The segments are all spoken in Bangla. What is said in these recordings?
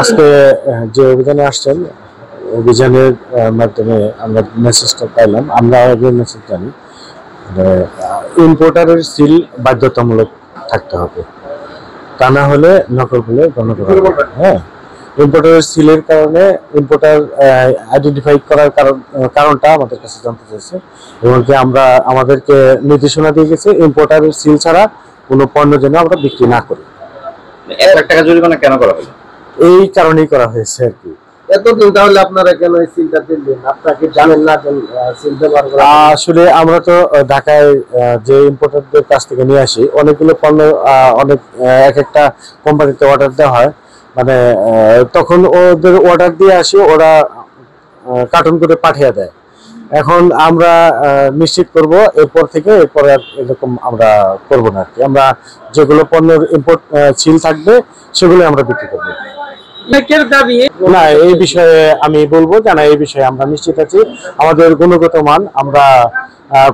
আজকে যে অভিযানে আসছেন, অভিযানের মাধ্যমে আমরা মেসেজটা পাইলাম। আমরা আগে মেসেজ জানি, ইম্পোর্টারের সিল বাধ্যতামূলক থাকতে হবে, তা না হলে নকল বলে গণ্য করা হবে। হ্যাঁ, ইম্পোর্টারের সিলের কারণে ইম্পোর্টার আইডেন্টিফাই করার কারণটা আমাদের কাছে জানতে চাইছে, এবং কি আমরা আমাদেরকে নির্দেশনা দিয়ে গেছে ইম্পোর্টারের সিল ছাড়া কোনো পণ্য যেন আমরা বিক্রি না করি। 1 লাখ টাকা জরিমানা কেন করা হলো? এই কারণেই করা হয়েছে আর কি। এতদিন তাহলে আপনারা কেন এই সিলটা দিলেন? আপনারা জানেন না সিল ব্যবহার করা? আসলে আমরা তো ঢাকায় যে ইম্পোর্টারদের কাছ থেকে নিয়ে আসি, অনেকগুলো পণ্য অনেক এক একটা কোম্পানিতে অর্ডার দেওয়া হয়, মানে তখন ওদের অর্ডার দিয়ে আসি, ওরা কার্টুন করে পাঠিয়ে দেয়। এখন আমরা নিশ্চিত করব এরপর আর এরকম আমরা করব না আর কি। আমরা যেগুলো পণ্যের ইম্পোর্ট সিল থাকবে সেগুলো আমরা বিক্রি করবো। না, এই বিষয়ে আমি বলবো যে না, এই বিষয়ে আমরা নিশ্চিত আছি। আমাদের গুণগত মান আমরা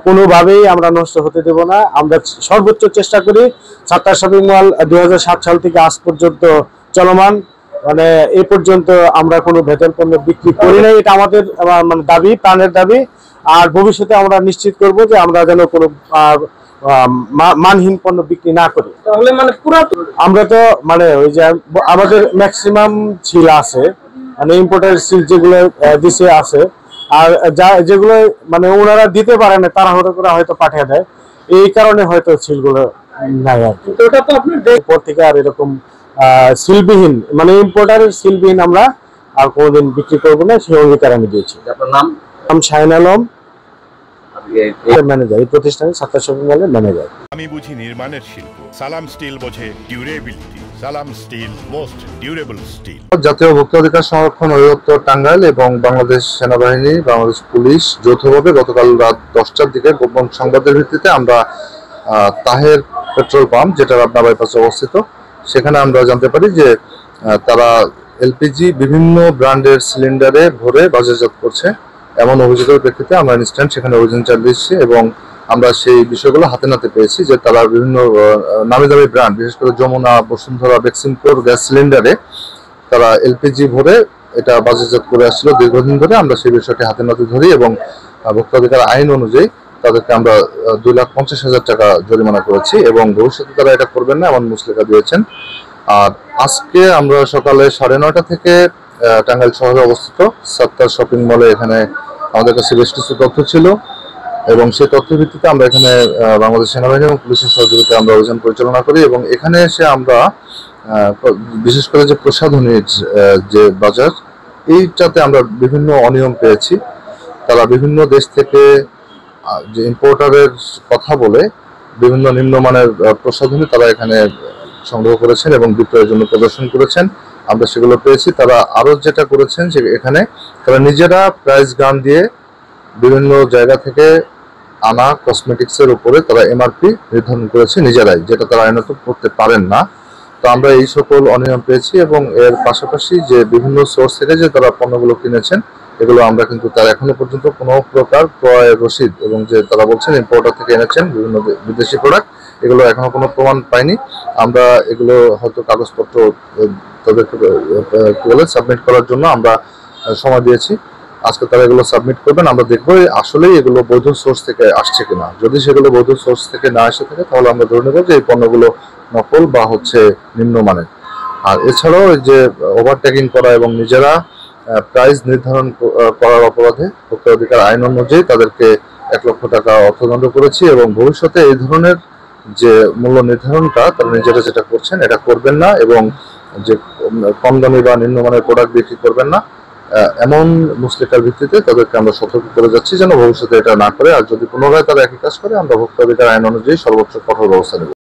কোনোভাবেই আমরা নষ্ট হতে দেব না। আমরা সর্বোচ্চ চেষ্টা করি। সাত্তার শপিং মল 2007 সাল থেকে আজ পর্যন্ত চলমান, মানে এই পর্যন্ত আমরা কোনো ভেতর পণ্য বিক্রি করি নাই। এটা আমাদের মানে দাবি, প্রাণের দাবি। আর ভবিষ্যতে আমরা নিশ্চিত করব যে আমরা যেন কোনো মানহীন পণ্য বিক্রি না করি। তাহলে মানে পুরো আমরা তো মানে ওই যে আমাদের ম্যাক্সিমাম সিল আছে, মানে ইম্পোর্টার সিল যেগুলো দিছে আছে, আর যেগুলো মানে ওনারা দিতে পারে না, তাড়াহুড়ো করে হয়তো পাঠিয়ে দেয়, এই কারণে হয়তো সিলগুলো নাই আর কি। ওটা তো আপনার এরপর থেকে আর এরকম সিলবিহীন, মানে ইম্পোর্টারের সিলবিহীন আমরা আর কোনোদিন বিক্রি করবো না, সেই অঙ্গীকার আমি দিয়েছি। আপনার নাম? শাহিন আলম, ম্যানেজার, এই প্রতিষ্ঠানে সাত্তার শপিং মলের ম্যানেজার। আমি বুঝি নির্মাণের শিল্প, সালাম স্টিল বোঝে ডিউরেবিলিটি। সালাম স্টিল, মোস্ট ডিউরেবল স্টিল। জাতীয় ভোক্তা অধিকার সংরক্ষণ অধিদপ্তর টাঙ্গাইল এবং বাংলাদেশ সেনাবাহিনী, বাংলাদেশ পুলিশ যৌথভাবে গতকাল রাত 10টার দিকে গোপন সংবাদের ভিত্তিতে আমরা তাহের পেট্রোল পাম্প, যেটা রাবনা বাইপাসে অবস্থিত, সেখানে আমরা জানতে পারি যে তারা এলপিজি বিভিন্ন ব্র্যান্ডের সিলিন্ডারে ভরে বাজারজাত করছে। এমন অভিযোগের প্রেক্ষিতে আমরা ইনস্ট্যান্ট সেখানে অভিযান চালিয়েছি এবং আমরা সেই বিষয়গুলো হাতে নাতে পেয়েছি যে তারা বিভিন্ন নামি দামি ব্র্যান্ড, বিশেষ করে যমুনা, বসুন্ধরা, বেক্সিমকোর গ্যাস সিলিন্ডারে তারা এলপিজি ভরে এটা বাজারজাত করে আসছিল দীর্ঘদিন ধরে। আমরা সেই বিষয়টি হাতে নাতে ধরি এবং ভোক্তা অধিকার আইন অনুযায়ী তাদেরকে আমরা 2,50,000 টাকা জরিমানা করেছি এবং ভবিষ্যতে তারা এটা করবেন না এমন মুচলেখা দিয়েছেন। আর আজকে আমরা সকালে 9:30 থেকে টাঙ্গাইল শহরে অবস্থিত সাত্তার শপিং মলে এখানে আমাদের কাছে বেশ কিছু তথ্য ছিল এবং সেই তথ্যের ভিত্তিতে আমরা এখানে বাংলাদেশ সেনাবাহিনী এবং পুলিশের সহযোগিতায় আমরা অভিযান পরিচালনা করি এবং এখানে এসে আমরা বিশেষ করে যে প্রসাধনীর যে বাজার, এইটাতে আমরা বিভিন্ন অনিয়ম পেয়েছি। তারা বিভিন্ন দেশ থেকে যে ইম্পোর্টারের কথা বলে বিভিন্ন নিম্নমানের প্রসাধনী তারা এখানে সংগ্রহ করেছেন এবং বিক্রয়ের জন্য প্রদর্শন করেছেন। আমরা সেগুলো পেয়েছি। তারা আরো যেটা করেছেন যে এখানে তারা নিজেরা প্রাইস গান দিয়ে বিভিন্ন জায়গা থেকে আনা কসমেটিক্সের উপরে তারা এমআরপি নির্ধারণ করেছে নিজেরাই, যেটা তারা আইনত করতে পারেন না। তো আমরা এই সকল অনিয়ম পেয়েছি এবং এর পাশাপাশি যে বিভিন্ন সোর্স থেকে যে তারা পণ্যগুলো কিনেছেন, এগুলো আমরা কিন্তু তার এখনো পর্যন্ত কোনো প্রকার ক্রয় রসিদ এবং যে তারা বলছেন ইম্পোর্টার থেকে এনেছেন বিভিন্ন বিদেশি প্রোডাক্ট, এগুলো এখনো কোনো প্রমাণ পাইনি। আমরা এগুলো হয়তো কাগজপত্র তাদেরকে কি বলে সাবমিট করার জন্য আমরা সময় দিয়েছি। আজকে তারা এগুলো সাবমিট করবেন, আমরা দেখবো আসলেই এগুলো বৈধ সোর্স থেকে আসছে কিনা। যদি সেগুলো বৈধ সোর্স থেকে না এসে থাকে তাহলে আমরা ধরে নেব যে এই পণ্যগুলো নকল বা হচ্ছে নিম্নমানের। আর এছাড়াও যে ওভারটেকিং করা এবং নিজেরা প্রাইস নির্ধারণ করার অপরাধে ভোক্তা অধিকার আইন অনুযায়ী তাদেরকে 1 লক্ষ টাকা অর্থদণ্ড করেছি এবং ভবিষ্যতে এই ধরনের যে মূল্য নির্ধারণটা তারা নিজেরা যেটা করছেন এটা করবেন না এবং যে কম দামি বা নিম্নমানের প্রোডাক্ট বিক্রি করবেন না, এমন মুচলেখার ভিত্তিতে তাদেরকে আমরা সতর্ক করে যাচ্ছি যেন ভবিষ্যতে এটা না করে। আর যদি পুনরায় তারা একই কাজ করে আমরা ভোক্তা অধিকার আইন অনুযায়ী সর্বোচ্চ কঠোর ব্যবস্থা নেব।